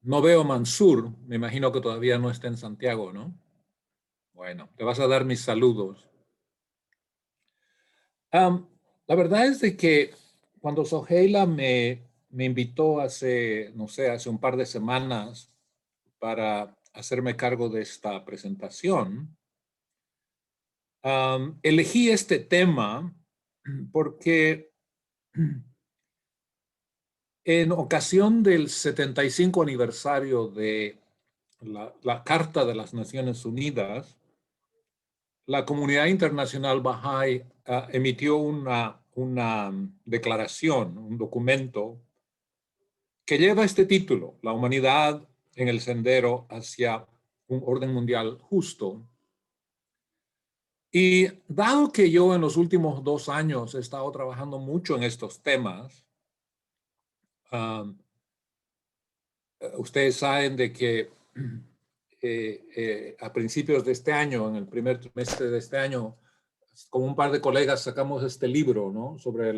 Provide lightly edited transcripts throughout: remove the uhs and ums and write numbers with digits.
No veo Mansur, me imagino que todavía no está en Santiago, ¿no? Bueno, te vas a dar mis saludos. La verdad es de que cuando Soheila me invitó hace, no sé, hace un par de semanas para hacerme cargo de esta presentación, elegí este tema porque en ocasión del 75 aniversario de la Carta de las Naciones Unidas, la comunidad internacional Bahá'í emitió una declaración, un documento que lleva este título, La humanidad en el sendero hacia un orden mundial justo. Y dado que yo en los últimos 2 años he estado trabajando mucho en estos temas, um, ustedes saben de que a principios de este año, en el primer trimestre de este año, con un par de colegas sacamos este libro, ¿no? Sobre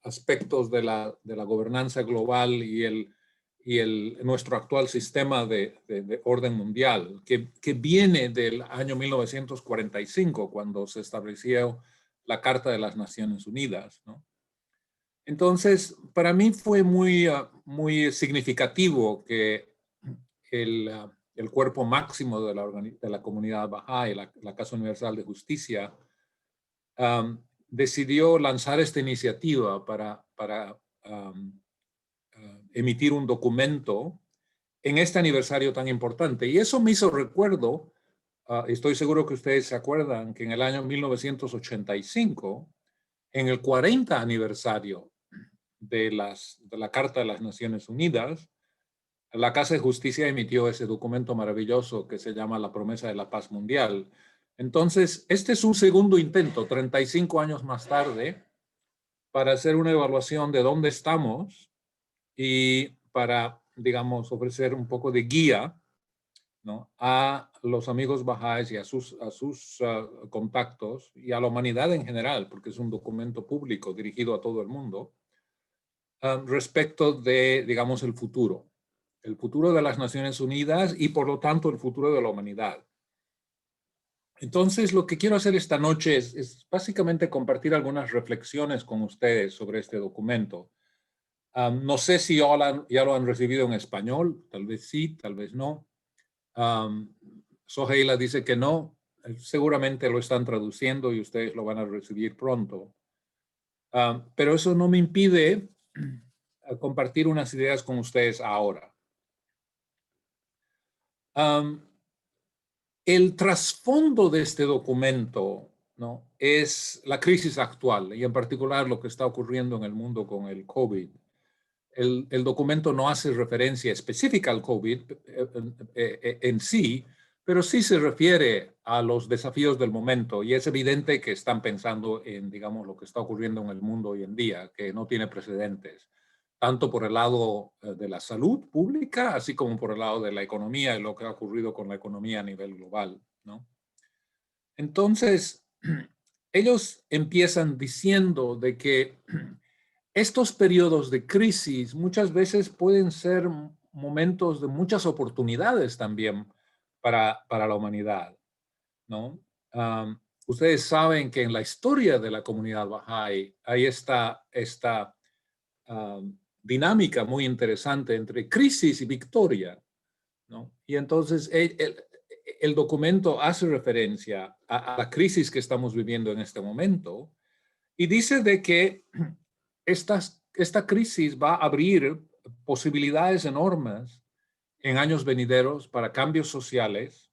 aspectos de la gobernanza global y nuestro actual sistema de orden mundial, que viene del año 1945, cuando se estableció la Carta de las Naciones Unidas, ¿no? Entonces, para mí fue muy significativo que el cuerpo máximo de la comunidad Bahá'í, la Casa Universal de Justicia, decidió lanzar esta iniciativa para emitir un documento en este aniversario tan importante. Y eso me hizo recuerdo, estoy seguro que ustedes se acuerdan, que en el año 1985, en el 40 aniversario de la Carta de las Naciones Unidas, la Casa de Justicia emitió ese documento maravilloso que se llama La Promesa de la Paz Mundial. Entonces, este es un segundo intento, 35 años más tarde, para hacer una evaluación de dónde estamos y para, digamos, ofrecer un poco de guía, ¿no?, a los amigos bahá'ís y a sus contactos y a la humanidad en general, porque es un documento público dirigido a todo el mundo, respecto de, digamos, el futuro de las Naciones Unidas y, por lo tanto, el futuro de la humanidad. Entonces, lo que quiero hacer esta noche es básicamente compartir algunas reflexiones con ustedes sobre este documento. No sé si ya lo han recibido en español, tal vez sí, tal vez no. Soheila dice que no, seguramente lo están traduciendo y ustedes lo van a recibir pronto. Pero eso no me impide compartir unas ideas con ustedes ahora. El trasfondo de este documento, ¿no?, es la crisis actual y en particular lo que está ocurriendo en el mundo con el COVID. El documento no hace referencia específica al COVID en sí, pero sí se refiere a los desafíos del momento y es evidente que están pensando en, digamos, lo que está ocurriendo en el mundo hoy en día, que no tiene precedentes, tanto por el lado de la salud pública, así como por el lado de la economía y lo que ha ocurrido con la economía a nivel global, ¿no? Entonces, ellos empiezan diciendo de que estos periodos de crisis muchas veces pueden ser momentos de muchas oportunidades también para la humanidad, ¿no? Ustedes saben que en la historia de la comunidad Bahá'í hay esta dinámica muy interesante entre crisis y victoria, ¿no? Y entonces el documento hace referencia a la crisis que estamos viviendo en este momento y dice de que esta crisis va a abrir posibilidades enormes en años venideros para cambios sociales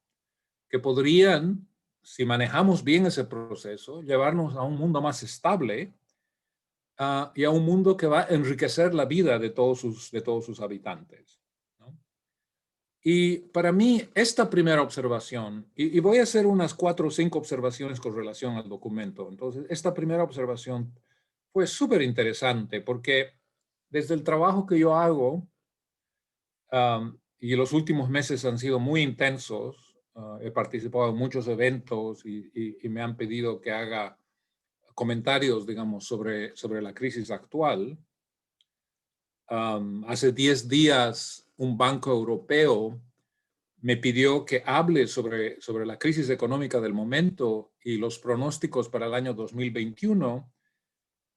que podrían, si manejamos bien ese proceso, llevarnos a un mundo más estable y a un mundo que va a enriquecer la vida de todos sus habitantes, ¿no? Y para mí, esta primera observación, y voy a hacer unas 4 o 5 observaciones con relación al documento. Entonces, esta primera observación fue súper interesante porque desde el trabajo que yo hago, y los últimos meses han sido muy intensos, he participado en muchos eventos y me han pedido que haga comentarios, digamos, sobre la crisis actual. Hace 10 días un banco europeo me pidió que hable sobre la crisis económica del momento y los pronósticos para el año 2021.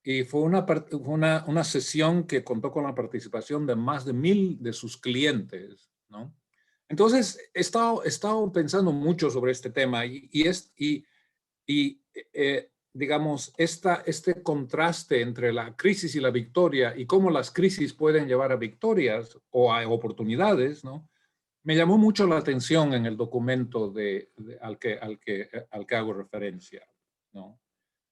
Y fue una sesión que contó con la participación de más de 1,000 de sus clientes, ¿no? Entonces, he estado pensando mucho sobre este tema digamos, este contraste entre la crisis y la victoria y cómo las crisis pueden llevar a victorias o a oportunidades, ¿no? Me llamó mucho la atención en el documento al que hago referencia, ¿no?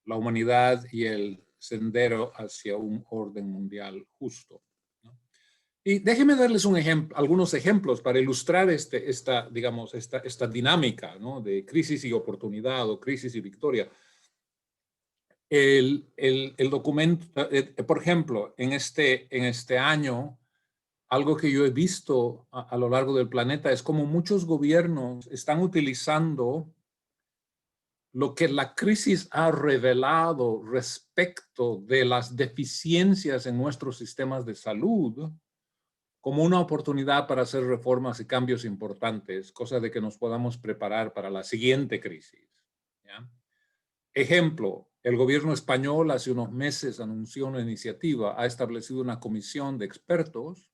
La humanidad y el sendero hacia un orden mundial justo, ¿no? Y déjenme darles algunos ejemplos para ilustrar esta dinámica, ¿no? De crisis y oportunidad o crisis y victoria. El documento, por ejemplo, en este año, algo que yo he visto a lo largo del planeta es como muchos gobiernos están utilizando lo que la crisis ha revelado respecto de las deficiencias en nuestros sistemas de salud como una oportunidad para hacer reformas y cambios importantes, cosa de que nos podamos preparar para la siguiente crisis, ¿ya? Ejemplo, el gobierno español hace unos meses anunció una iniciativa, ha establecido una comisión de expertos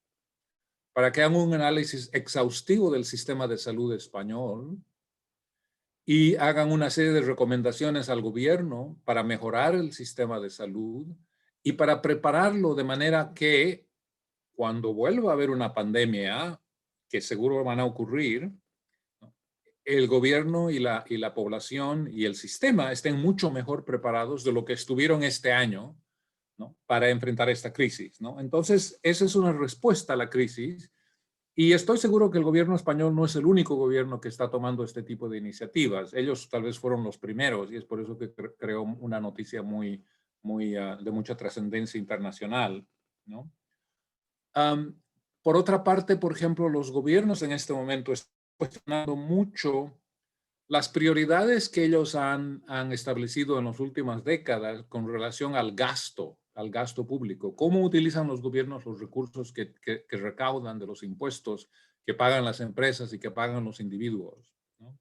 para que hagan un análisis exhaustivo del sistema de salud español y hagan una serie de recomendaciones al gobierno para mejorar el sistema de salud y para prepararlo de manera que cuando vuelva a haber una pandemia, que seguro van a ocurrir, el gobierno y la población y el sistema estén mucho mejor preparados de lo que estuvieron este año, ¿no? Para enfrentar esta crisis, ¿no? Entonces, esa es una respuesta a la crisis. Y estoy seguro que el gobierno español no es el único gobierno que está tomando este tipo de iniciativas. Ellos tal vez fueron los primeros y es por eso que creó una noticia de mucha trascendencia internacional, ¿no? Por otra parte, por ejemplo, los gobiernos en este momento están cuestionando mucho las prioridades que ellos han establecido en las últimas décadas con relación al gasto público. ¿Cómo utilizan los gobiernos los recursos que recaudan de los impuestos que pagan las empresas y que pagan los individuos, ¿no?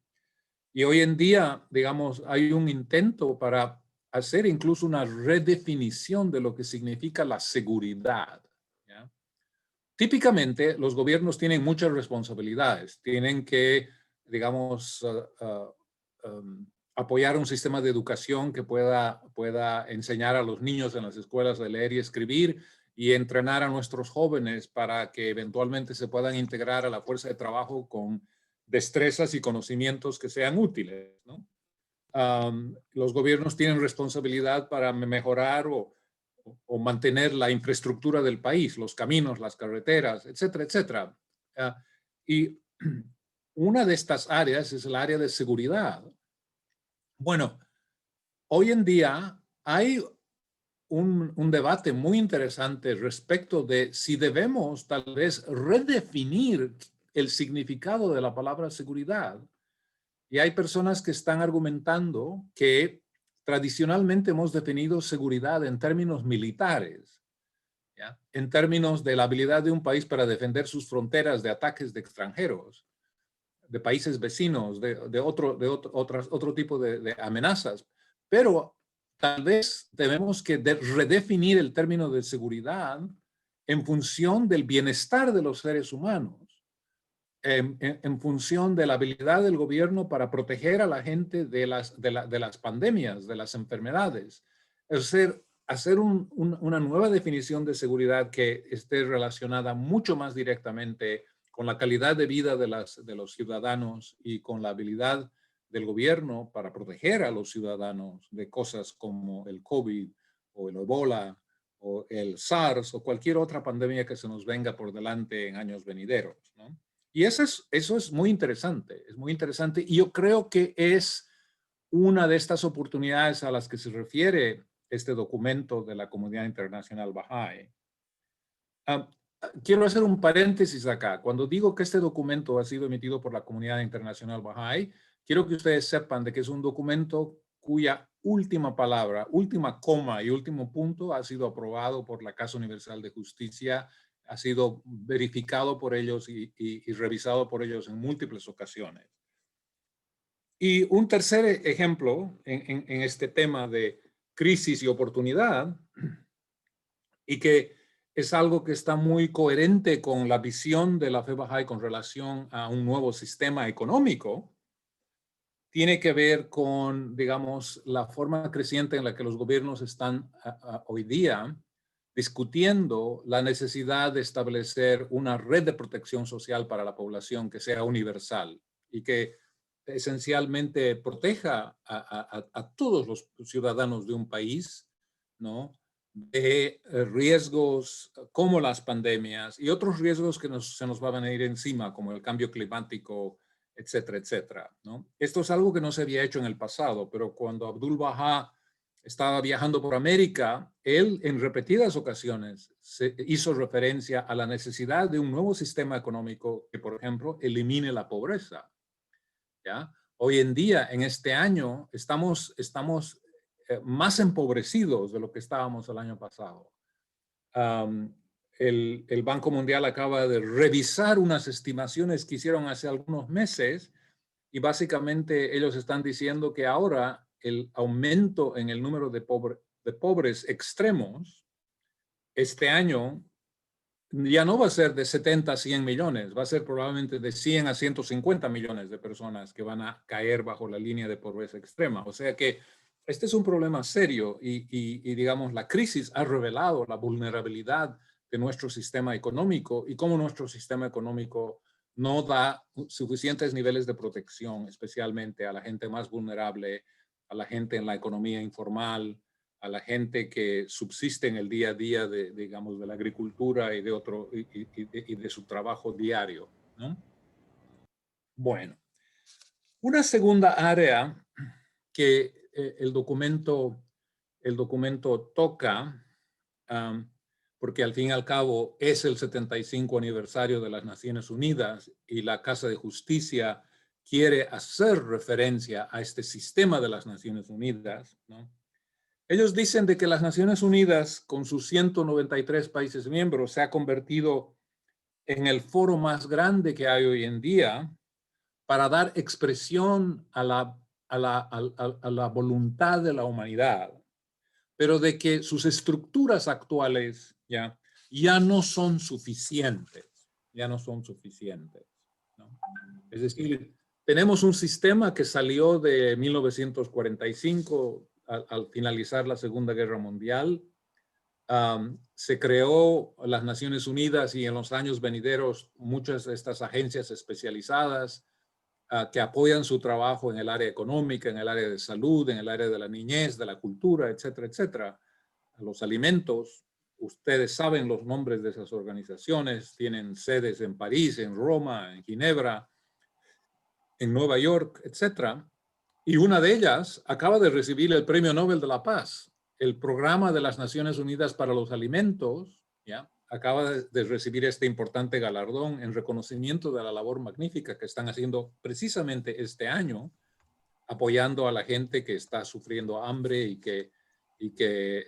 Y hoy en día, digamos, hay un intento para hacer incluso una redefinición de lo que significa la seguridad, ¿ya? Típicamente, los gobiernos tienen muchas responsabilidades. Tienen que, digamos, apoyar un sistema de educación que pueda enseñar a los niños en las escuelas a leer y escribir y entrenar a nuestros jóvenes para que eventualmente se puedan integrar a la fuerza de trabajo con destrezas y conocimientos que sean útiles, ¿no? Los gobiernos tienen responsabilidad para mejorar o mantener la infraestructura del país, los caminos, las carreteras, etcétera, etcétera. Y una de estas áreas es el área de seguridad. Bueno, hoy en día hay un debate muy interesante respecto de si debemos tal vez redefinir el significado de la palabra seguridad. Y hay personas que están argumentando que tradicionalmente hemos definido seguridad en términos militares, ¿ya? En términos de la habilidad de un país para defender sus fronteras de ataques de extranjeros, de países vecinos, de otro tipo de amenazas. Pero tal vez tenemos que redefinir el término de seguridad en función del bienestar de los seres humanos, en función de la habilidad del gobierno para proteger a la gente de las pandemias, de las enfermedades. Es decir, hacer una nueva definición de seguridad que esté relacionada mucho más directamente con la calidad de vida de los ciudadanos y con la habilidad del gobierno para proteger a los ciudadanos de cosas como el COVID o el Ebola o el SARS o cualquier otra pandemia que se nos venga por delante en años venideros, ¿no? Y eso es muy interesante, y yo creo que es una de estas oportunidades a las que se refiere este documento de la comunidad internacional Bahá'í. Quiero hacer un paréntesis acá. Cuando digo que este documento ha sido emitido por la comunidad internacional Bahá'í, quiero que ustedes sepan de que es un documento cuya última palabra, última coma y último punto ha sido aprobado por la Casa Universal de Justicia ha sido verificado por ellos y revisado por ellos en múltiples ocasiones. Y un tercer ejemplo en este tema de crisis y oportunidad, y que es algo que está muy coherente con la visión de la Fe Bahá'í con relación a un nuevo sistema económico, tiene que ver con, digamos, la forma creciente en la que los gobiernos están hoy día discutiendo la necesidad de establecer una red de protección social para la población que sea universal y que esencialmente proteja a todos los ciudadanos de un país, ¿no?, de riesgos como las pandemias y otros riesgos que se nos van a venir encima, como el cambio climático, etcétera, etcétera, ¿no? Esto es algo que no se había hecho en el pasado, pero cuando Abdul Baha estaba viajando por América, él en repetidas ocasiones se hizo referencia a la necesidad de un nuevo sistema económico que, por ejemplo, elimine la pobreza, ¿ya? Hoy en día, en este año, estamos más empobrecidos de lo que estábamos el año pasado. El Banco Mundial acaba de revisar unas estimaciones que hicieron hace algunos meses y básicamente ellos están diciendo que ahora el aumento en el número de pobres extremos este año ya no va a ser de 70 a 100 millones, va a ser probablemente de 100 a 150 millones de personas que van a caer bajo la línea de pobreza extrema. O sea que este es un problema serio y digamos, la crisis ha revelado la vulnerabilidad de nuestro sistema económico y cómo nuestro sistema económico no da suficientes niveles de protección, especialmente a la gente más vulnerable, a la gente en la economía informal, a la gente que subsiste en el día a día de, digamos, de la agricultura y de su trabajo diario, ¿no? Bueno, una segunda área que el documento toca, porque al fin y al cabo es el 75 aniversario de las Naciones Unidas y la Casa de Justicia quiere hacer referencia a este sistema de las Naciones Unidas, ¿no? Ellos dicen de que las Naciones Unidas, con sus 193 países miembros, se ha convertido en el foro más grande que hay hoy en día para dar expresión a la voluntad de la humanidad, pero de que sus estructuras actuales ya no son suficientes, ¿no? Es decir, tenemos un sistema que salió de 1945 al finalizar la Segunda Guerra Mundial. Se creó las Naciones Unidas y en los años venideros muchas de estas agencias especializadas que apoyan su trabajo en el área económica, en el área de salud, en el área de la niñez, de la cultura, etcétera, etcétera. Los alimentos, ustedes saben los nombres de esas organizaciones, tienen sedes en París, en Roma, en Ginebra, en Nueva York, etcétera. Y una de ellas acaba de recibir el Premio Nobel de la Paz. El Programa de las Naciones Unidas para los Alimentos, acaba de recibir este importante galardón en reconocimiento de la labor magnífica que están haciendo precisamente este año, apoyando a la gente que está sufriendo hambre y que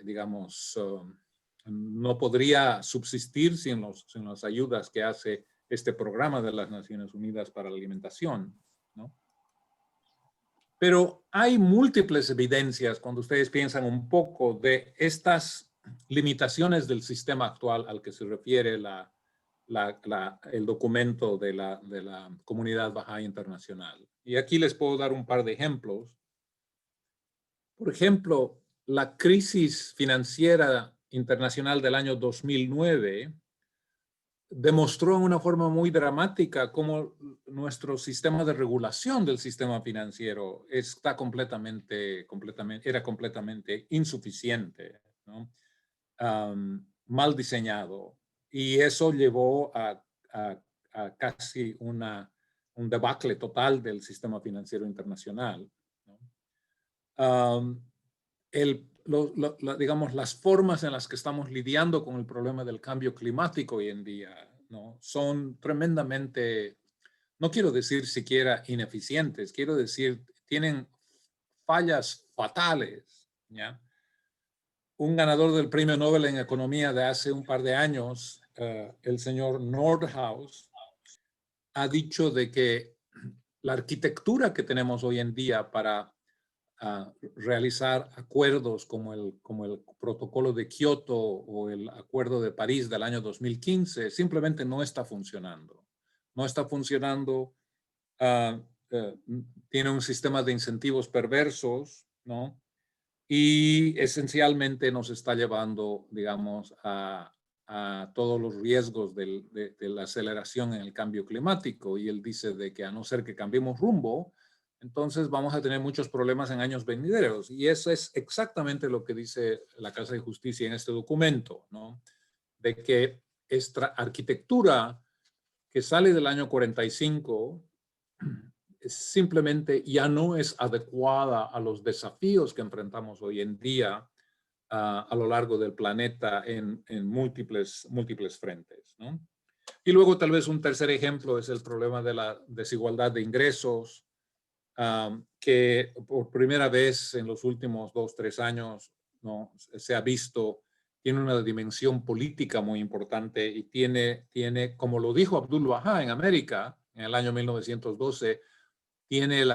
digamos, no podría subsistir sin las ayudas que hace este programa de las Naciones Unidas para la alimentación, ¿no? Pero hay múltiples evidencias cuando ustedes piensan un poco de estas limitaciones del sistema actual al que se refiere el documento de la Comunidad Bahá'í Internacional. Y aquí les puedo dar un par de ejemplos. Por ejemplo, la crisis financiera internacional del año 2009 demostró en una forma muy dramática cómo nuestro sistema de regulación del sistema financiero era completamente insuficiente, ¿no? Mal diseñado. Y eso llevó a casi un debacle total del sistema financiero internacional, ¿no? Digamos, las formas en las que estamos lidiando con el problema del cambio climático hoy en día, ¿no?, son tremendamente, no quiero decir siquiera ineficientes, quiero decir, tienen fallas fatales, ¿ya? Un ganador del Premio Nobel en Economía de hace un par de años el señor Nordhaus ha dicho de que la arquitectura que tenemos hoy en día para realizar acuerdos como el protocolo de Kioto o el acuerdo de París del año 2015 simplemente no está funcionando. No está funcionando, tiene un sistema de incentivos perversos, ¿no? Y esencialmente nos está llevando, digamos, a todos los riesgos de la aceleración en el cambio climático. Y él dice de que a no ser que cambiemos rumbo, entonces vamos a tener muchos problemas en años venideros. Y eso es exactamente lo que dice la Casa de Justicia en este documento, ¿no? De que esta arquitectura que sale del año 45 simplemente ya no es adecuada a los desafíos que enfrentamos hoy en día a lo largo del planeta en múltiples frentes, ¿no? Y luego tal vez un tercer ejemplo es el problema de la desigualdad de ingresos, que por primera vez en los últimos 2-3 años, ¿no? Se ha visto, tiene una dimensión política muy importante y tiene, como lo dijo Abdul Baha en América en el año 1912, tiene el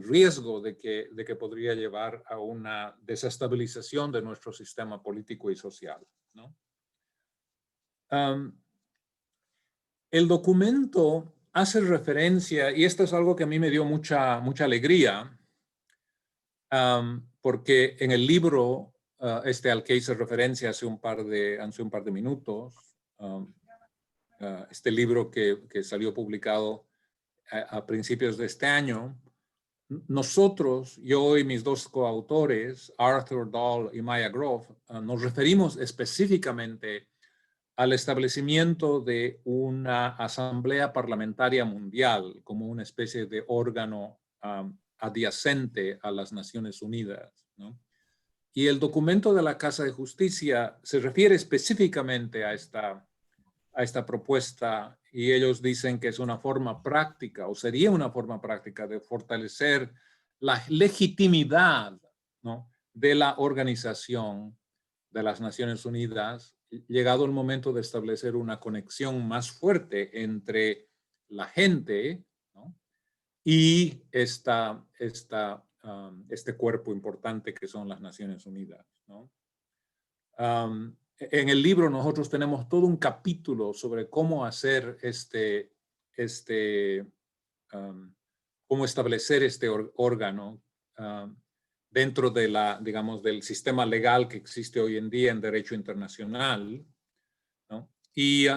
riesgo de que podría llevar a una desestabilización de nuestro sistema político y social, ¿no? El documento hace referencia, y esto es algo que a mí me dio mucha alegría, porque en el libro al que hice referencia hace un par de minutos, este libro que salió publicado a principios de este año, nosotros, yo y mis dos coautores, Arthur Dahl y Maya Groff, nos referimos específicamente al establecimiento de una asamblea parlamentaria mundial como una especie de órgano adyacente a las Naciones Unidas, ¿no? Y el documento de la Casa de Justicia se refiere específicamente a esta propuesta y ellos dicen que es una forma práctica o sería una forma práctica de fortalecer la legitimidad, ¿no?, de la Organización de las Naciones Unidas, llegado el momento de establecer una conexión más fuerte entre la gente, ¿no?, y este cuerpo importante que son las Naciones Unidas, ¿no? En el libro nosotros tenemos todo un capítulo sobre cómo hacer cómo establecer este órgano dentro de digamos, del sistema legal que existe hoy en día en derecho internacional, ¿no? Y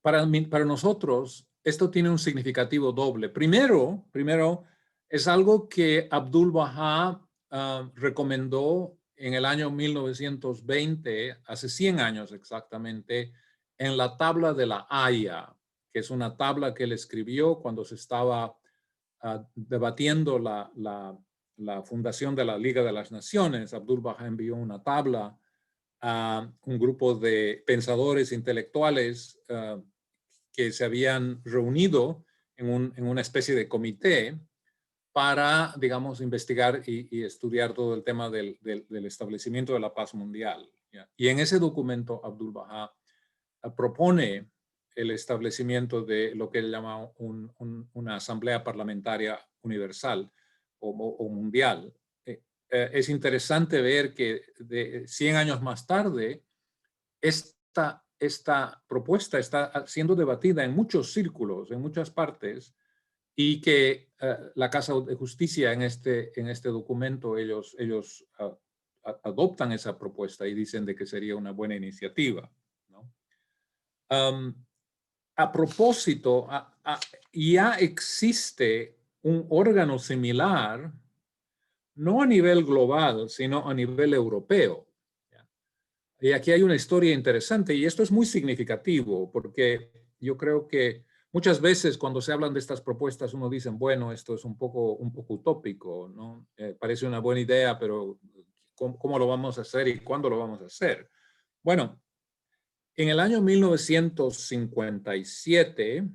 para nosotros esto tiene un significativo doble. Primero es algo que Abdul Baha recomendó en el año 1920, hace 100 años exactamente, en la tabla de la Haya, que es una tabla que él escribió cuando se estaba debatiendo la fundación de la Liga de las Naciones. Abdul Baha envió una tabla a un grupo de pensadores intelectuales que se habían reunido en una especie de comité para, digamos, investigar y estudiar todo el tema del establecimiento de la paz mundial, ¿ya? Y en ese documento Abdul Baha propone el establecimiento de lo que él llama una asamblea parlamentaria universal o mundial. Es interesante ver que 100 años más tarde, esta propuesta está siendo debatida en muchos círculos, en muchas partes, y que la Casa de Justicia en este documento, ellos adoptan esa propuesta y dicen de que sería una buena iniciativa, ¿no? A propósito, ya existe un órgano similar, no a nivel global, sino a nivel europeo. Y aquí hay una historia interesante y esto es muy significativo porque yo creo que muchas veces cuando se hablan de estas propuestas uno dice, bueno, esto es un poco utópico, ¿no? Parece una buena idea, pero ¿cómo lo vamos a hacer y cuándo lo vamos a hacer? Bueno, en el año 1957,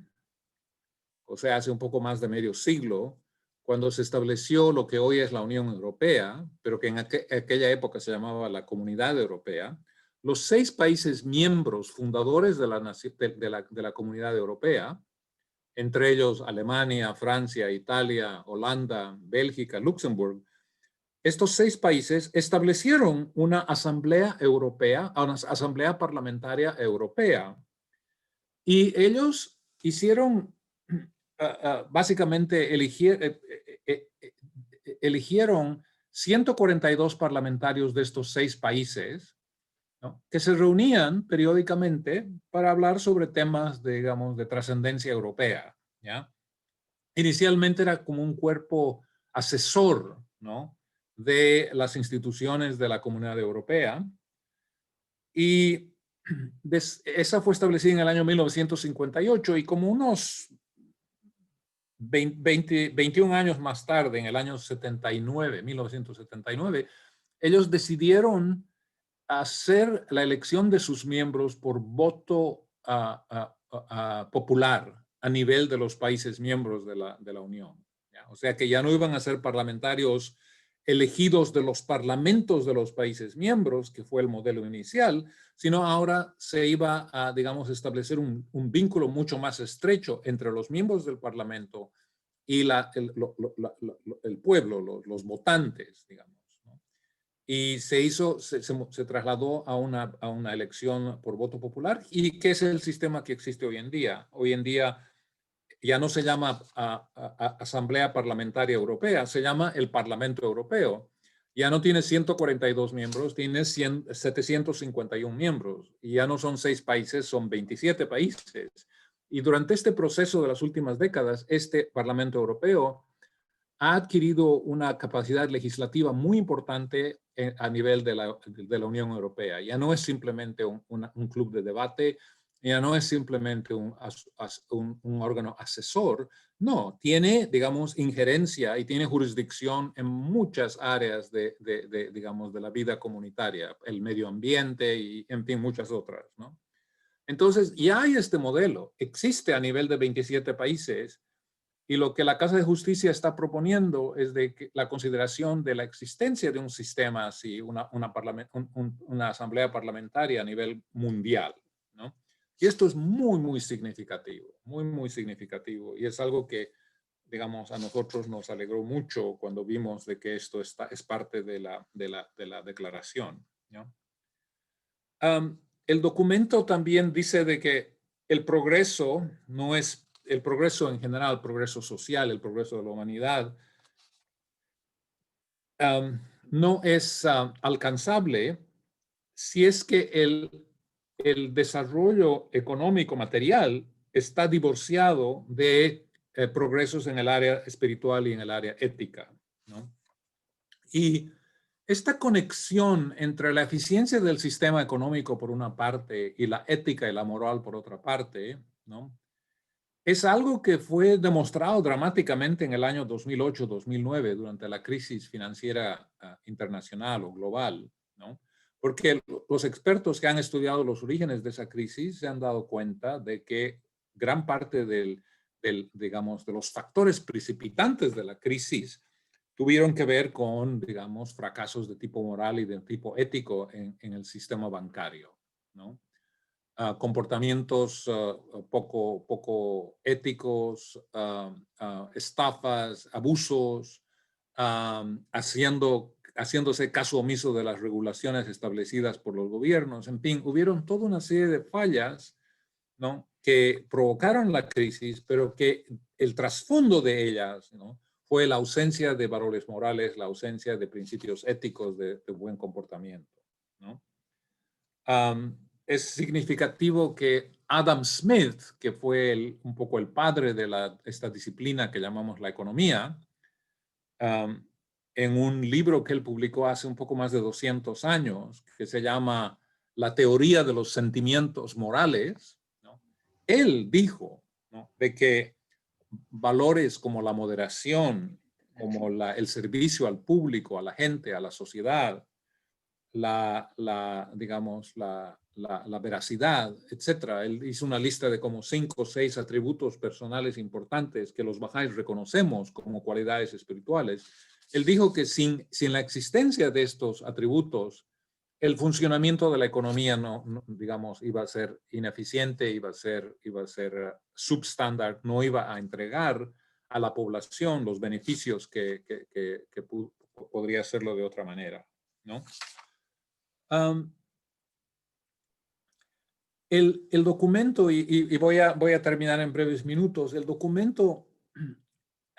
o sea, hace un poco más de medio siglo, cuando se estableció lo que hoy es la Unión Europea, pero que en aquella época se llamaba la Comunidad Europea, los 6 países miembros fundadores de la Comunidad Europea, entre ellos Alemania, Francia, Italia, Holanda, Bélgica, Luxemburgo, estos 6 países establecieron una asamblea europea, una asamblea parlamentaria europea, y ellos hicieron, básicamente eligieron 142 parlamentarios de estos 6 países, ¿no?, que se reunían periódicamente para hablar sobre temas, digamos, de trascendencia europea, ¿ya? Inicialmente era como un cuerpo asesor, ¿no?, de las instituciones de la Comunidad Europea, y esa fue establecida en el año 1958, y como unos 21 años más tarde, en el año 1979, ellos decidieron hacer la elección de sus miembros por voto popular a nivel de los países miembros de la Unión, ¿ya? O sea que ya no iban a ser parlamentarios elegidos de los parlamentos de los países miembros, que fue el modelo inicial, sino ahora se iba a, digamos, establecer un vínculo mucho más estrecho entre los miembros del parlamento y el pueblo, los votantes, digamos, ¿no? Y se trasladó a una elección por voto popular, y que es el sistema que existe hoy en día. Hoy en día ya no se llama Asamblea Parlamentaria Europea, se llama el Parlamento Europeo. Ya no tiene 142 miembros, tiene 751 miembros. Y ya no son 6 países, son 27 países. Y durante este proceso de las últimas décadas, este Parlamento Europeo ha adquirido una capacidad legislativa muy importante a nivel de la Unión Europea. Ya no es simplemente un club de debate, ya no es simplemente un órgano asesor, no, tiene, digamos, injerencia y tiene jurisdicción en muchas áreas digamos, de la vida comunitaria, el medio ambiente y, en fin, muchas otras, ¿no? Entonces, ya hay este modelo, existe a nivel de 27 países, y lo que la Casa de Justicia está proponiendo es de que la consideración de la existencia de un sistema así, una asamblea parlamentaria a nivel mundial, ¿no? Y esto es muy, muy significativo, muy, muy significativo. Y es algo que, digamos, a nosotros nos alegró mucho cuando vimos de que esto es parte de la declaración, ¿no? El documento también dice de que el progreso no es el progreso en general, el progreso social, el progreso de la humanidad, no es alcanzable si es que el desarrollo económico material está divorciado de progresos en el área espiritual y en el área ética, ¿no? Y esta conexión entre la eficiencia del sistema económico por una parte y la ética y la moral por otra parte, ¿no?, es algo que fue demostrado dramáticamente en el año 2008-2009 durante la crisis financiera internacional o global, ¿no? Porque los expertos que han estudiado los orígenes de esa crisis se han dado cuenta de que gran parte digamos, de los factores precipitantes de la crisis tuvieron que ver con, digamos, fracasos de tipo moral y de tipo ético en el sistema bancario, ¿no? Comportamientos poco éticos, estafas, abusos, haciéndose caso omiso de las regulaciones establecidas por los gobiernos. En fin, hubieron toda una serie de fallas, ¿no?, que provocaron la crisis, pero que el trasfondo de ellas, ¿no?, fue la ausencia de valores morales, la ausencia de principios éticos de buen comportamiento, ¿no? Es significativo que Adam Smith, que fue un poco el padre de esta disciplina que llamamos la economía, en un libro que él publicó hace un poco más de 200 años, que se llama La teoría de los sentimientos morales, ¿no?, él dijo, ¿no?, de que valores como la moderación, como el servicio al público, a la gente, a la sociedad, digamos, la veracidad, etcétera. Él hizo una lista de como 5 o 6 atributos personales importantes que los bahá'ís reconocemos como cualidades espirituales. Él dijo que sin la existencia de estos atributos, el funcionamiento de la economía digamos, iba a ser ineficiente, iba a ser substandard, no iba a entregar a la población los beneficios que podría hacerlo de otra manera, ¿no? El documento, y voy a terminar en breves minutos, el documento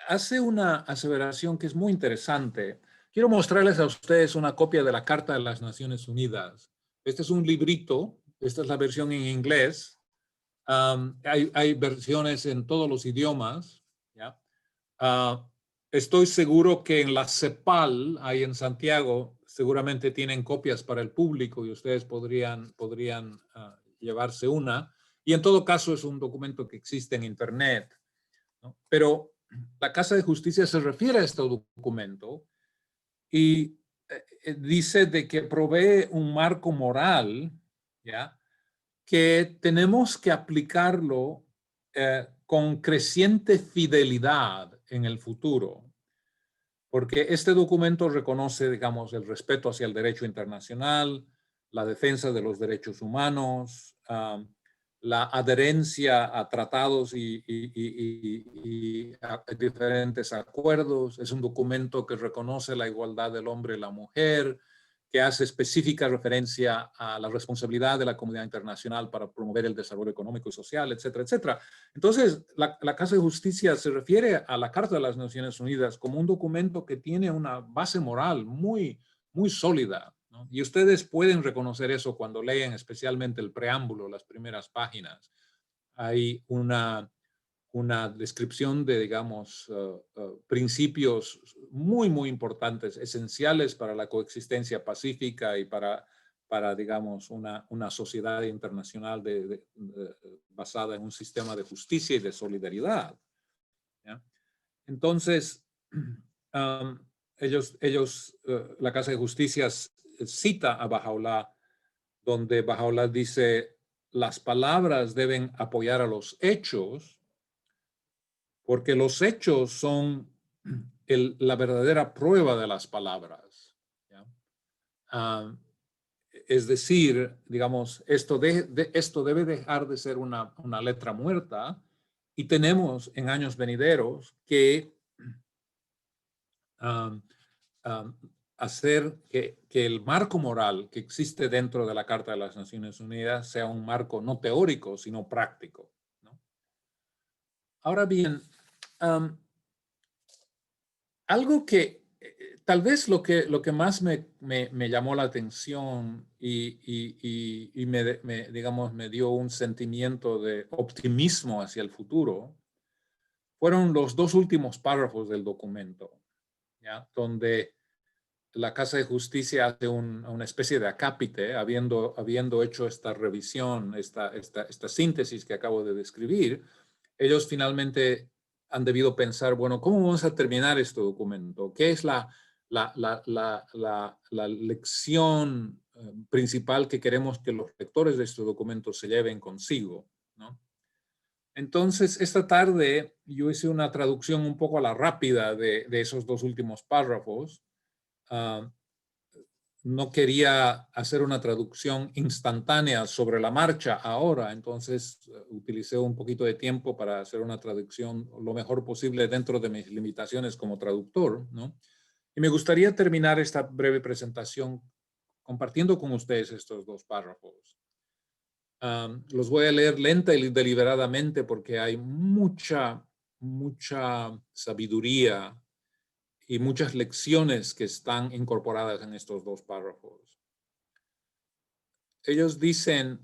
hace una aseveración que es muy interesante. Quiero mostrarles a ustedes una copia de la Carta de las Naciones Unidas. Este es un librito, esta es la versión en inglés. Hay versiones en todos los idiomas, ¿ya? Estoy seguro que en la CEPAL, ahí en Santiago, seguramente tienen copias para el público y ustedes podrían llevarse una. Y en todo caso es un documento que existe en Internet, ¿no? Pero la Casa de Justicia se refiere a este documento y dice de que provee un marco moral, ¿ya?, que tenemos que aplicarlo con creciente fidelidad en el futuro, porque este documento reconoce, digamos, el respeto hacia el derecho internacional, la defensa de los derechos humanos, la adherencia a tratados y a diferentes acuerdos. Es un documento que reconoce la igualdad del hombre y la mujer, que hace específica referencia a la responsabilidad de la comunidad internacional para promover el desarrollo económico y social, etcétera, etcétera. Entonces, la Casa de Justicia se refiere a la Carta de las Naciones Unidas como un documento que tiene una base moral muy, muy sólida, ¿no? Y ustedes pueden reconocer eso cuando leen especialmente el preámbulo, las primeras páginas. Hay una descripción de, digamos, principios muy, muy importantes, esenciales para la coexistencia pacífica y para digamos, una sociedad internacional basada en un sistema de justicia y de solidaridad, ¿ya? Entonces, la Casa de Justicia cita a Bahá'u'lláh, donde Bahá'u'lláh dice, las palabras deben apoyar a los hechos, porque los hechos son la verdadera prueba de las palabras, ¿ya? Es decir, digamos, esto debe dejar de ser una letra muerta y tenemos en años venideros que hacer que el marco moral que existe dentro de la Carta de las Naciones Unidas sea un marco no teórico, sino práctico, ¿no? Ahora bien, algo que tal vez lo que más me llamó la atención y digamos, me dio un sentimiento de optimismo hacia el futuro fueron los dos últimos párrafos del documento, ¿ya?, donde la Casa de Justicia hace una especie de acápite, habiendo hecho esta revisión, esta síntesis que acabo de describir. Ellos finalmente han debido pensar, bueno, ¿cómo vamos a terminar este documento? ¿Qué es la lección principal que queremos que los lectores de este documento se lleven consigo, ¿no? Entonces, esta tarde yo hice una traducción un poco a la rápida de esos dos últimos párrafos. No quería hacer una traducción instantánea sobre la marcha ahora, entonces utilicé un poquito de tiempo para hacer una traducción lo mejor posible dentro de mis limitaciones como traductor, ¿no? Y me gustaría terminar esta breve presentación compartiendo con ustedes estos dos párrafos. Los voy a leer lenta y deliberadamente porque hay mucha sabiduría y muchas lecciones que están incorporadas en estos dos párrafos. Ellos dicen,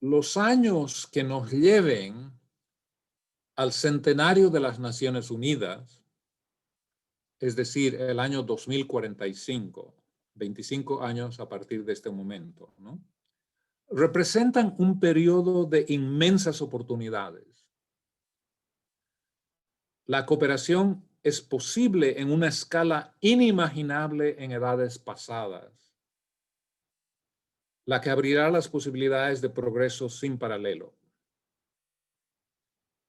los años que nos lleven al centenario de las Naciones Unidas, es decir, el año 2045, 25 años a partir de este momento, ¿no?, representan un periodo de inmensas oportunidades. La cooperación es posible en una escala inimaginable en edades pasadas, la que abrirá las posibilidades de progreso sin paralelo.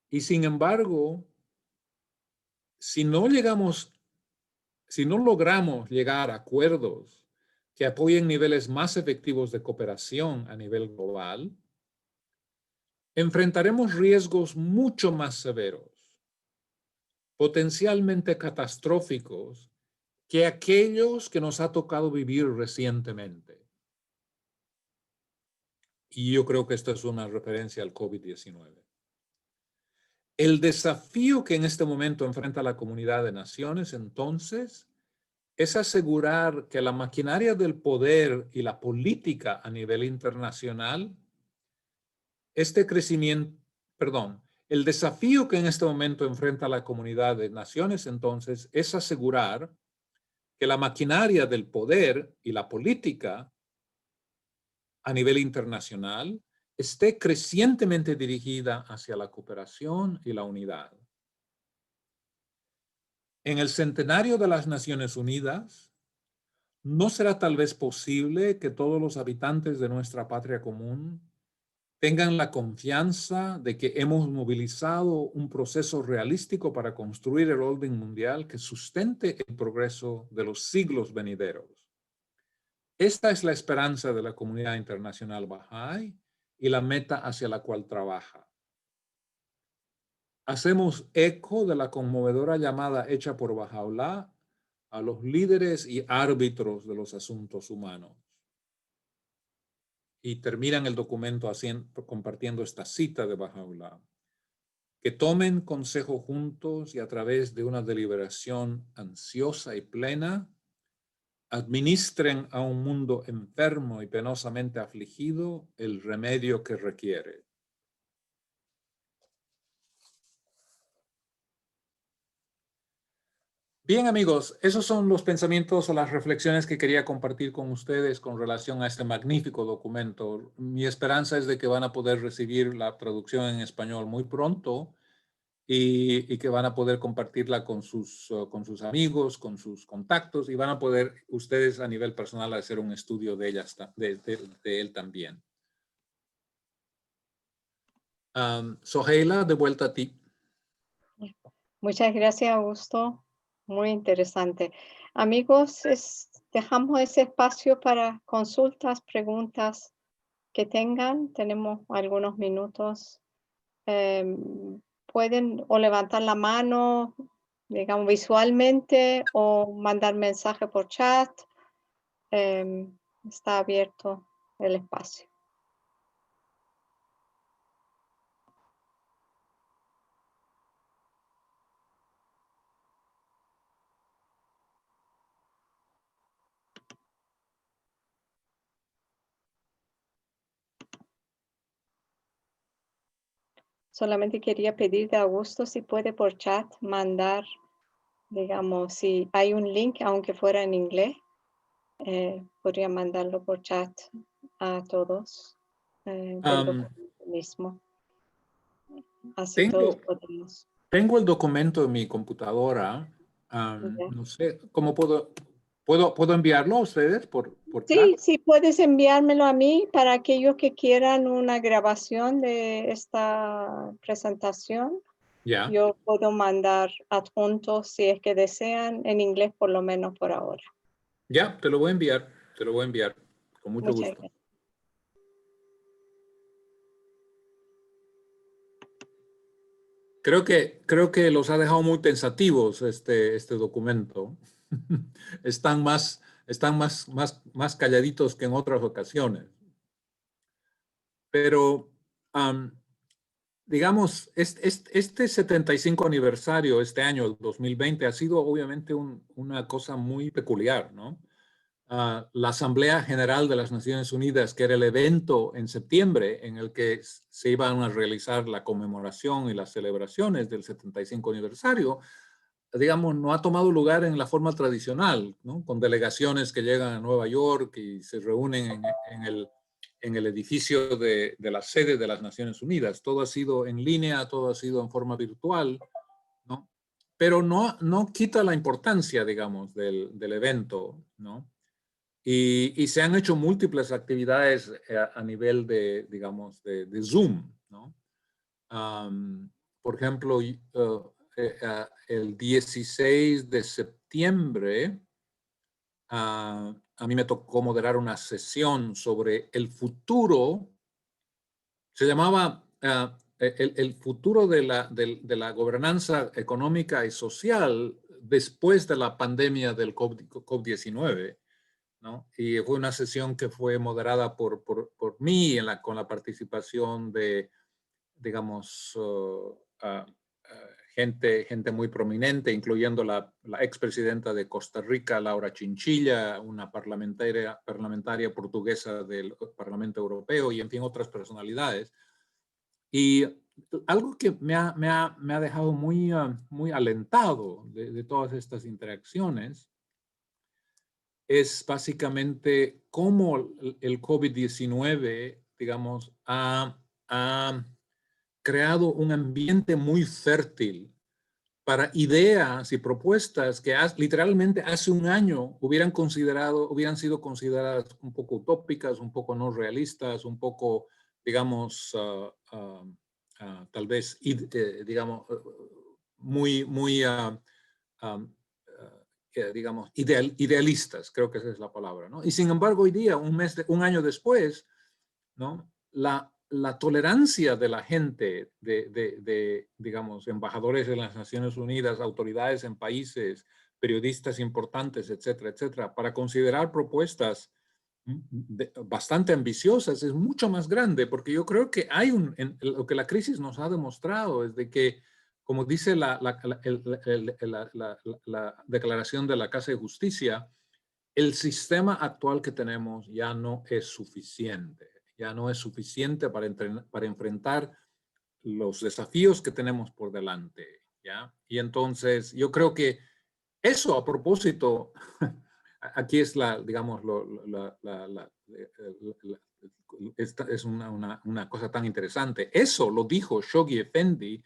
Y sin embargo, si no logramos llegar a acuerdos que apoyen niveles más efectivos de cooperación a nivel global, enfrentaremos riesgos mucho más severos, potencialmente catastróficos, que aquellos que nos ha tocado vivir recientemente. Y yo creo que esto es una referencia al COVID-19. El desafío que en este momento enfrenta la comunidad de naciones, entonces, es asegurar que la maquinaria del poder y la política a nivel internacional, el desafío que en este momento enfrenta la comunidad de naciones, entonces, es asegurar que la maquinaria del poder y la política a nivel internacional esté crecientemente dirigida hacia la cooperación y la unidad. En el centenario de las Naciones Unidas, no será tal vez posible que todos los habitantes de nuestra patria común tengan la confianza de que hemos movilizado un proceso realístico para construir el orden mundial que sustente el progreso de los siglos venideros. Esta es la esperanza de la comunidad internacional Bahá'í y la meta hacia la cual trabaja. Hacemos eco de la conmovedora llamada hecha por Bahá'u'lláh a los líderes y árbitros de los asuntos humanos. Y terminan el documento compartiendo esta cita de Bahá'u'lláh: que tomen consejo juntos y a través de una deliberación ansiosa y plena, administren a un mundo enfermo y penosamente afligido el remedio que requiere. Bien, amigos, esos son los pensamientos o las reflexiones que quería compartir con ustedes con relación a este magnífico documento. Mi esperanza es de que van a poder recibir la traducción en español muy pronto y que van a poder compartirla con sus amigos, con sus contactos, y van a poder ustedes a nivel personal hacer un estudio de él también. Soheila, de vuelta a ti. Muchas gracias, Augusto. Muy interesante. Amigos, dejamos ese espacio para consultas, preguntas que tengan. Tenemos algunos minutos. Pueden o levantar la mano, digamos, visualmente, o mandar mensaje por chat. Está abierto el espacio. Solamente quería pedirte a Augusto si puede por chat mandar, digamos, si hay un link, aunque fuera en inglés, podría mandarlo por chat a todos del documento mismo. Así todos podemos. Tengo el documento en mi computadora. No sé, ¿cómo puedo enviarlo a ustedes por chat? Sí, sí, puedes enviármelo a mí para aquellos que quieran una grabación de esta presentación. Ya. Yo puedo mandar adjuntos si es que desean, en inglés por lo menos por ahora. Ya, te lo voy a enviar. Te lo voy a enviar. Con mucho Muchas gusto. gracias. Creo que los ha dejado muy pensativos este documento. Están más calladitos que en otras ocasiones. Pero, digamos, este 75 aniversario, este año, el 2020, ha sido obviamente una cosa muy peculiar, ¿no? La Asamblea General de las Naciones Unidas, que era el evento en septiembre en el que se iban a realizar la conmemoración y las celebraciones del 75 aniversario, digamos, no ha tomado lugar en la forma tradicional, ¿no? Con delegaciones que llegan a Nueva York y se reúnen en el edificio de la sede de las Naciones Unidas. Todo ha sido en línea, todo ha sido en forma virtual, ¿no? Pero no quita la importancia, digamos, del evento, ¿no? Y se han hecho múltiples actividades a nivel de, digamos, de Zoom, ¿no? Por ejemplo, el 16 de septiembre a mí me tocó moderar una sesión sobre el futuro, se llamaba el futuro de la gobernanza económica y social después de la pandemia del COVID-19, ¿no? Y fue una sesión que fue moderada por mí con la participación de, digamos, gente muy prominente, incluyendo la expresidenta de Costa Rica, Laura Chinchilla, una parlamentaria portuguesa del Parlamento Europeo y, en fin, otras personalidades. Y algo que me ha dejado muy alentado de todas estas interacciones es básicamente cómo el COVID-19, digamos, ha creado un ambiente muy fértil para ideas y propuestas que literalmente hace un año hubieran sido consideradas un poco utópicas, un poco no realistas, un poco, digamos, tal vez, digamos, muy digamos, idealistas, creo que esa es la palabra, ¿no? Y sin embargo, hoy día, un año después, ¿no? La tolerancia de la gente, digamos, embajadores de las Naciones Unidas, autoridades en países, periodistas importantes, etcétera, etcétera, para considerar propuestas bastante ambiciosas es mucho más grande, porque yo creo que lo que la crisis nos ha demostrado es de que, como dice la declaración de la Casa de Justicia, el sistema actual que tenemos ya no es suficiente. Ya no es suficiente para enfrentar los desafíos que tenemos por delante, ¿ya? Y entonces yo creo que eso, a propósito, aquí es digamos, esta es una cosa tan interesante. Eso lo dijo Shoghi Effendi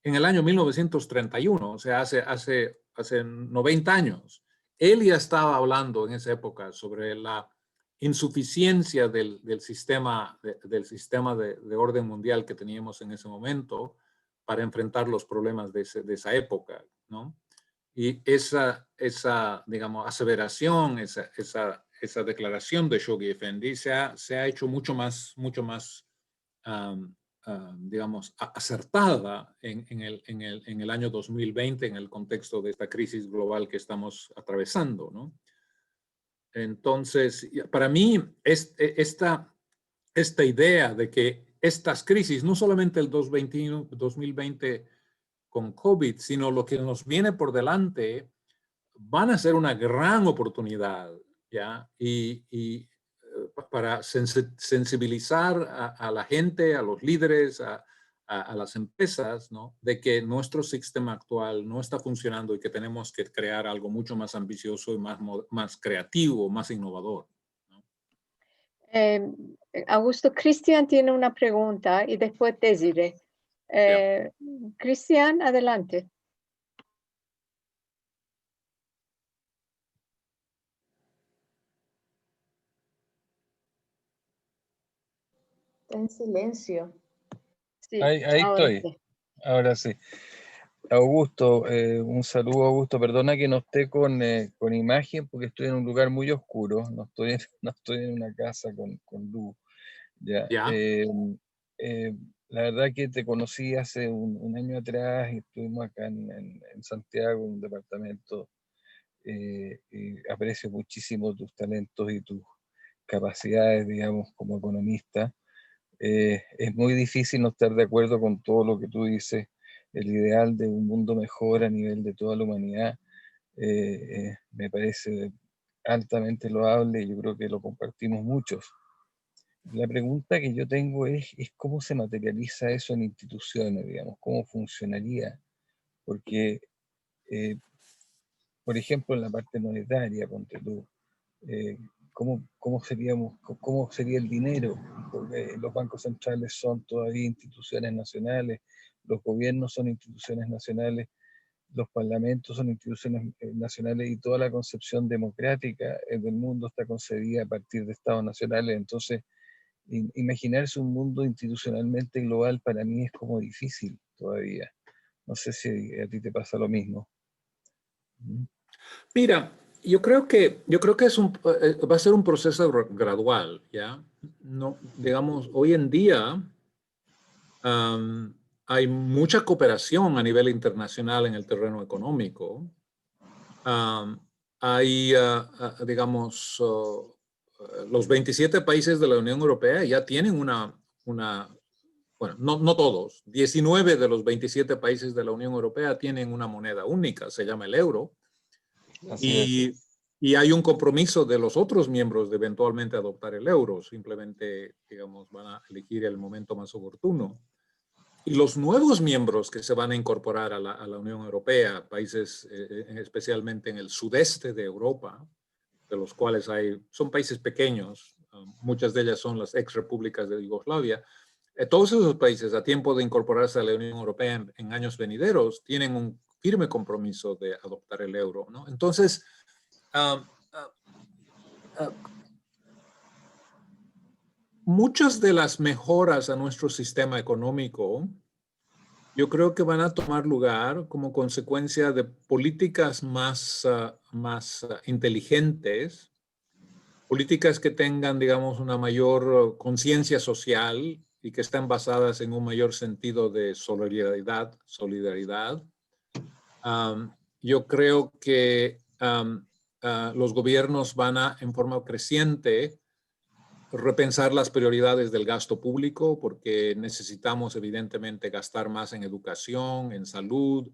en el año 1931, o sea, hace 90 años. Él ya estaba hablando en esa época sobre la insuficiencia del sistema de orden mundial que teníamos en ese momento para enfrentar los problemas de esa época, ¿no? Y esa digamos, aseveración, esa declaración de Shoghi Effendi se ha hecho mucho más digamos, acertada en el año 2020 en el contexto de esta crisis global que estamos atravesando, ¿no? Entonces, para mí, esta idea de que estas crisis, no solamente el 2020 con COVID, sino lo que nos viene por delante, van a ser una gran oportunidad, ¿ya? Y para sensibilizar a la gente, a los líderes, a las empresas, ¿no? De que nuestro sistema actual no está funcionando y que tenemos que crear algo mucho más ambicioso y más creativo, más innovador, ¿no? Augusto, Cristian tiene una pregunta y después Desiree. Cristian, adelante. Está en silencio. Sí, Ahí ahora estoy, sí. ahora sí. Augusto, un saludo, Augusto. Perdona que no esté con imagen porque estoy en un lugar muy oscuro, no estoy en una casa con luz. Ya. ¿Ya? La verdad que te conocí hace un año atrás y estuvimos acá en Santiago, en un departamento, y aprecio muchísimo tus talentos y tus capacidades, digamos, como economista. Es muy difícil no estar de acuerdo con todo lo que tú dices. El ideal de un mundo mejor a nivel de toda la humanidad me parece altamente loable y yo creo que lo compartimos muchos. La pregunta que yo tengo es cómo se materializa eso en instituciones, digamos, cómo funcionaría, porque, por ejemplo, en la parte monetaria, ponte tú, cómo sería el dinero, porque los bancos centrales son todavía instituciones nacionales, los gobiernos son instituciones nacionales, los parlamentos son instituciones nacionales y toda la concepción democrática del mundo está concebida a partir de estados nacionales. Entonces, imaginarse un mundo institucionalmente global para mí es como difícil todavía. No sé si a ti te pasa lo mismo. Mira, Yo creo que va a ser un proceso gradual, ¿ya? No, digamos, hoy en día hay mucha cooperación a nivel internacional en el terreno económico. Hay, digamos, los 27 países de la Unión Europea ya tienen bueno, no todos, 19 de los 27 países de la Unión Europea tienen una moneda única, se llama el euro. Así es. Y hay un compromiso de los otros miembros de eventualmente adoptar el euro, simplemente, digamos, van a elegir el momento más oportuno. Y los nuevos miembros que se van a incorporar a la Unión Europea, países especialmente en el sudeste de Europa, de los cuales son países pequeños, muchas de ellas son las ex repúblicas de Yugoslavia. Todos esos países, a tiempo de incorporarse a la Unión Europea en años venideros, tienen un firme compromiso de adoptar el euro, ¿no? Entonces, muchas de las mejoras a nuestro sistema económico, yo creo que van a tomar lugar como consecuencia de políticas más inteligentes, políticas que tengan, digamos, una mayor conciencia social y que estén basadas en un mayor sentido de solidaridad. Yo creo que los gobiernos van a, en forma creciente, repensar las prioridades del gasto público, porque necesitamos evidentemente gastar más en educación, en salud,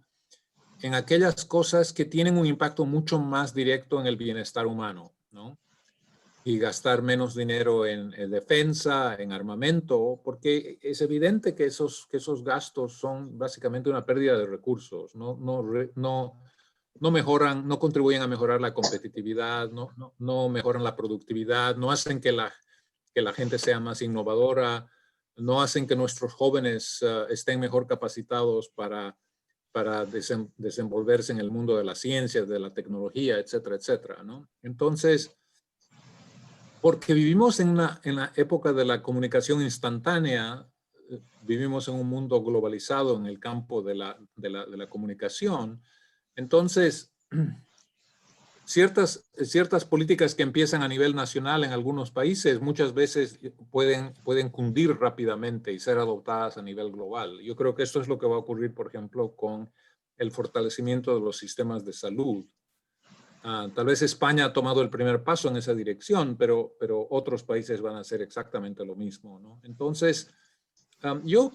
en aquellas cosas que tienen un impacto mucho más directo en el bienestar humano, ¿no? Y gastar menos dinero en defensa, en armamento, porque es evidente que esos gastos son básicamente una pérdida de recursos, no mejoran, no contribuyen a mejorar la competitividad, no mejoran la productividad, no hacen que la gente sea más innovadora, no hacen que nuestros jóvenes estén mejor capacitados para desenvolverse en el mundo de las ciencias, de la tecnología, etcétera, etcétera, ¿no? Entonces, porque vivimos en la época de la comunicación instantánea, vivimos en un mundo globalizado en el campo de la comunicación. Entonces, ciertas políticas que empiezan a nivel nacional en algunos países muchas veces pueden cundir rápidamente y ser adoptadas a nivel global. Yo creo que esto es lo que va a ocurrir, por ejemplo, con el fortalecimiento de los sistemas de salud. Tal vez España ha tomado el primer paso en esa dirección, pero otros países van a hacer exactamente lo mismo, ¿no? Entonces, yo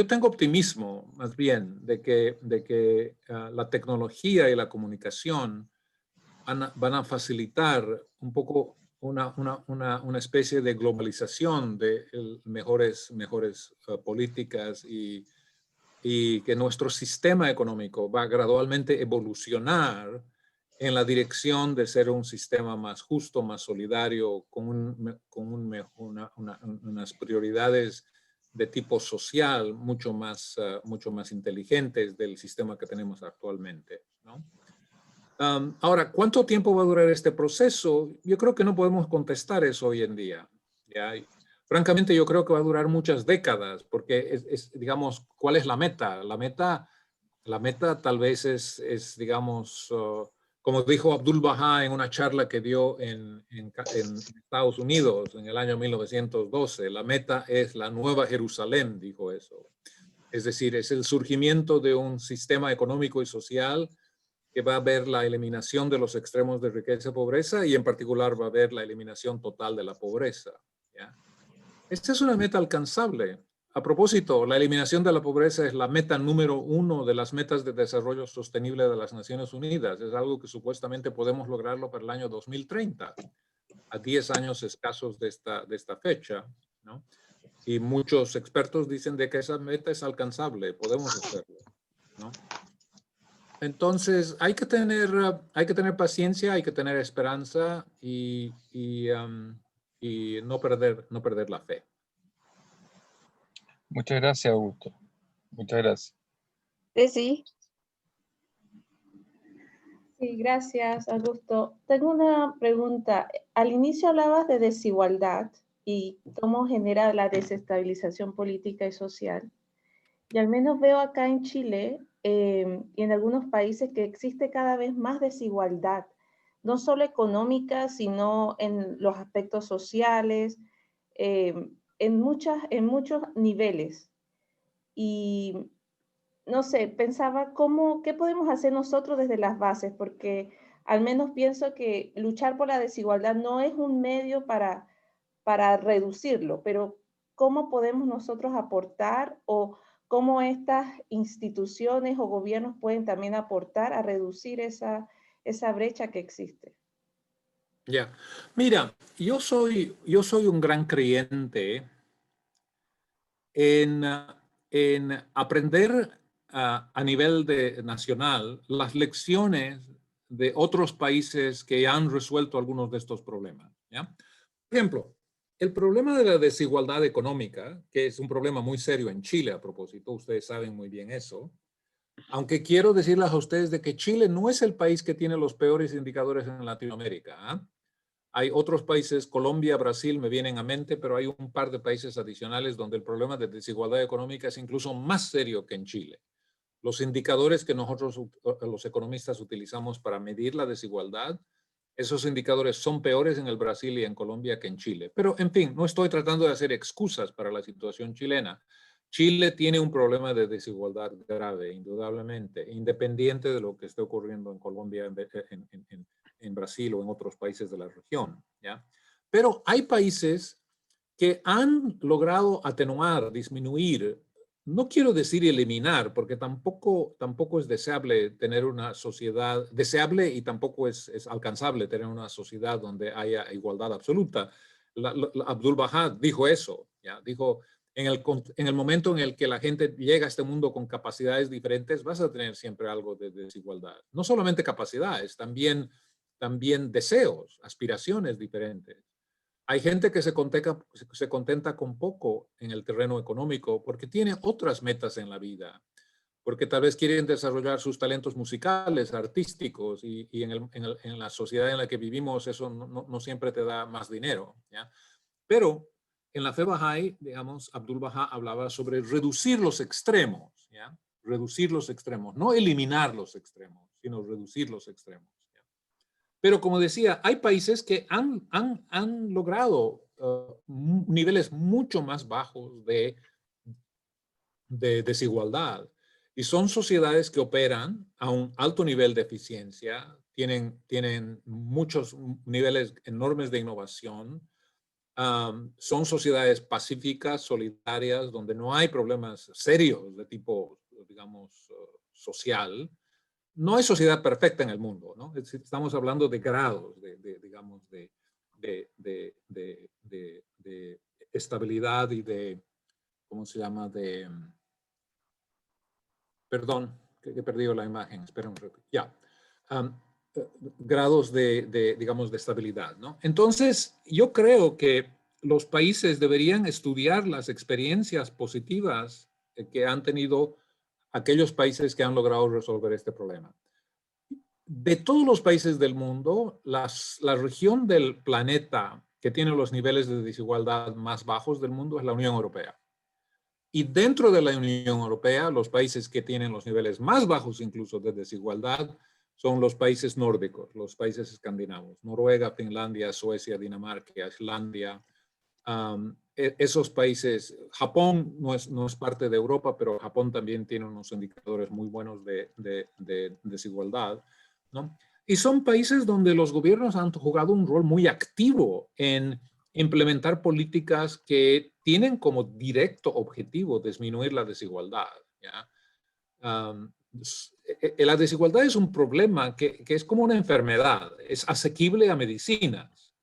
tengo optimismo más bien de que la tecnología y la comunicación van a facilitar un poco una especie de globalización de mejores políticas y que nuestro sistema económico va a gradualmente evolucionar en la dirección de ser un sistema más justo, más solidario, con unas prioridades de tipo social mucho más inteligentes del sistema que tenemos actualmente, ¿no? Ahora, ¿cuánto tiempo va a durar este proceso? Yo creo que no podemos contestar eso hoy en día. ¿Ya? Francamente, yo creo que va a durar muchas décadas, porque digamos, ¿cuál es la meta? La meta tal vez es digamos, como dijo Abdul Baha en una charla que dio en Estados Unidos en el año 1912, la meta es la Nueva Jerusalén, dijo eso. Es decir, es el surgimiento de un sistema económico y social que va a haber la eliminación de los extremos de riqueza y pobreza y en particular va a haber la eliminación total de la pobreza, ¿ya? Esta es una meta alcanzable. A propósito, la eliminación de la pobreza es la meta número 1 de las metas de desarrollo sostenible de las Naciones Unidas. Es algo que supuestamente podemos lograrlo para el año 2030, a 10 años escasos de esta fecha, ¿no? Y muchos expertos dicen de que esa meta es alcanzable, podemos hacerlo, ¿no? Entonces, hay que tener paciencia, hay que tener esperanza y no perder la fe. Muchas gracias, Augusto. Muchas gracias. Sí. Sí, gracias, Augusto. Tengo una pregunta. Al inicio hablabas de desigualdad y cómo genera la desestabilización política y social. Y al menos veo acá en Chile y en algunos países que existe cada vez más desigualdad. no solo económicas, sino en los aspectos sociales, en muchos niveles. Y no sé, pensaba qué podemos hacer nosotros desde las bases, porque al menos pienso que luchar por la desigualdad no es un medio para reducirlo, pero cómo podemos nosotros aportar o cómo estas instituciones o gobiernos pueden también aportar a reducir esa brecha que existe. Ya. Mira, yo soy un gran creyente en, en aprender a nivel nacional las lecciones de otros países que han resuelto algunos de estos problemas. ¿Ya? Por ejemplo, el problema de la desigualdad económica, que es un problema muy serio en Chile a propósito, ustedes saben muy bien eso, aunque quiero decirles a ustedes de que Chile no es el país que tiene los peores indicadores en Latinoamérica. ¿Eh? Hay otros países, Colombia, Brasil, me vienen a mente, pero hay un par de países adicionales donde el problema de desigualdad económica es incluso más serio que en Chile. Los indicadores que nosotros, los economistas, utilizamos para medir la desigualdad, esos indicadores son peores en el Brasil y en Colombia que en Chile. Pero, en fin, no estoy tratando de hacer excusas para la situación chilena. Chile tiene un problema de desigualdad grave, indudablemente, independiente de lo que esté ocurriendo en Colombia, en Brasil o en otros países de la región. ¿Ya? Pero hay países que han logrado atenuar, disminuir, no quiero decir eliminar, porque tampoco es deseable tener una sociedad, deseable y tampoco es alcanzable tener una sociedad donde haya igualdad absoluta. Abdul Baha dijo eso, ¿ya? Dijo, en el momento en el que la gente llega a este mundo con capacidades diferentes, vas a tener siempre algo de desigualdad. No solamente capacidades, también deseos, aspiraciones diferentes. Hay gente que se contenta con poco en el terreno económico porque tiene otras metas en la vida, porque tal vez quieren desarrollar sus talentos musicales, artísticos, y en la sociedad en la que vivimos eso no siempre te da más dinero. ¿Ya? Pero en la fe Bahá'í, digamos, Abdul Baha hablaba sobre reducir los extremos, ¿ya? Reducir los extremos, no eliminar los extremos, sino reducir los extremos. Pero como decía, hay países que han logrado niveles mucho más bajos de desigualdad. Y son sociedades que operan a un alto nivel de eficiencia, tienen muchos niveles enormes de innovación, son sociedades pacíficas, solidarias, donde no hay problemas serios de tipo, digamos, social. No hay sociedad perfecta en el mundo, ¿no? Estamos hablando de grados, digamos, de estabilidad y de, ¿cómo se llama? Perdón, que he perdido la imagen, espera un rato. Ya. Grados digamos, de estabilidad, ¿no? Entonces, yo creo que los países deberían estudiar las experiencias positivas que han tenido aquellos países que han logrado resolver este problema. De todos los países del mundo, la región del planeta que tiene los niveles de desigualdad más bajos del mundo es la Unión Europea. Y dentro de la Unión Europea, los países que tienen los niveles más bajos incluso de desigualdad son los países nórdicos, los países escandinavos, Noruega, Finlandia, Suecia, Dinamarca, Islandia. Esos países, Japón no es parte de Europa, pero Japón también tiene unos indicadores muy buenos de desigualdad, ¿no? Y son países donde los gobiernos han jugado un rol muy activo en implementar políticas que tienen como directo objetivo disminuir la desigualdad. ¿Ya? La desigualdad es un problema que es como una enfermedad, es asequible a medicinas,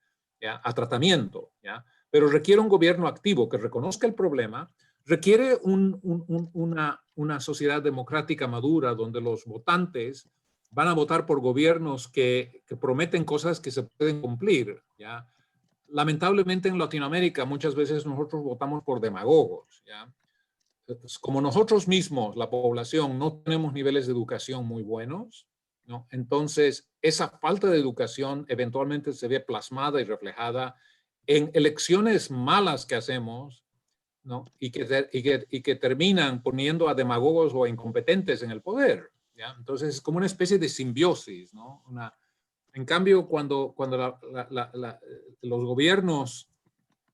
¿ya? A tratamiento, ¿ya? Pero requiere un gobierno activo que reconozca el problema, requiere una sociedad democrática madura donde los votantes van a votar por gobiernos que prometen cosas que se pueden cumplir, ¿ya? Lamentablemente en Latinoamérica muchas veces nosotros votamos por demagogos, ¿ya? Como nosotros mismos, la población, no tenemos niveles de educación muy buenos, ¿no? Entonces esa falta de educación eventualmente se ve plasmada y reflejada en elecciones malas que hacemos, ¿no? Y que terminan poniendo a demagogos o incompetentes en el poder, ¿ya? Entonces es como una especie de simbiosis, ¿no? En cambio, cuando los gobiernos,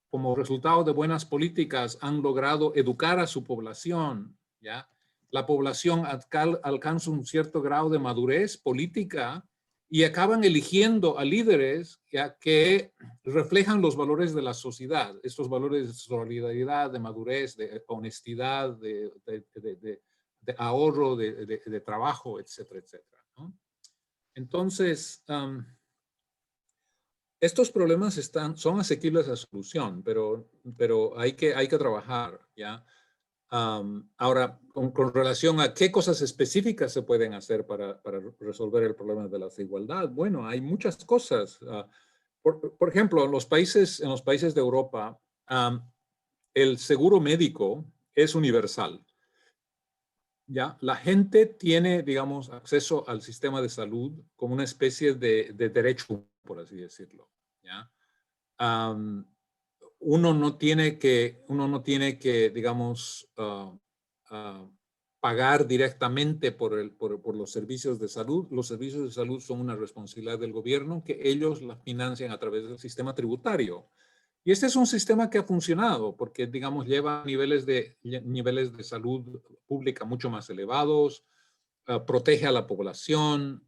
como resultado de buenas políticas, han logrado educar a su población, ¿ya? La población alcanza un cierto grado de madurez política y acaban eligiendo a líderes, ¿ya?, que reflejan los valores de la sociedad, estos valores de solidaridad, de madurez, de honestidad, de ahorro, de trabajo, etcétera, etcétera, ¿no? Entonces, estos problemas son asequibles a solución, pero hay que trabajar, ¿ya? Ahora, con relación a qué cosas específicas se pueden hacer para resolver el problema de la desigualdad, bueno, hay muchas cosas. Por ejemplo, en los países de Europa, el seguro médico es universal. ¿Ya? La gente tiene, digamos, acceso al sistema de salud como una especie de derecho, por así decirlo, ¿ya? Uno no tiene que, digamos, pagar directamente por los servicios de salud. Los servicios de salud son una responsabilidad del gobierno que ellos la financian a través del sistema tributario. Y este es un sistema que ha funcionado porque, digamos, lleva niveles de salud pública mucho más elevados, protege a la población,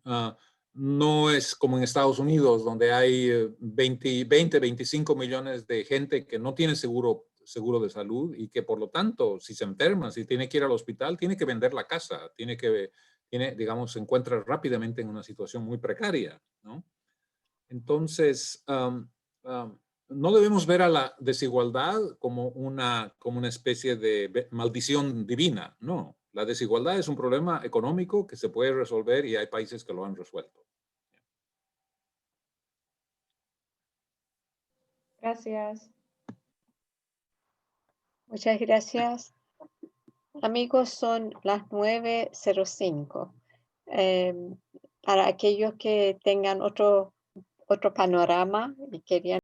no es como en Estados Unidos, donde hay 25 millones de gente que no tiene seguro de salud y que, por lo tanto, si se enferma, si tiene que ir al hospital, tiene que vender la casa, digamos, se encuentra rápidamente en una situación muy precaria, ¿no? Entonces, no debemos ver a la desigualdad como una especie de maldición divina, no. La desigualdad es un problema económico que se puede resolver y hay países que lo han resuelto. Gracias. Muchas gracias. Amigos, son las 9:05. Para aquellos que tengan otro panorama y querían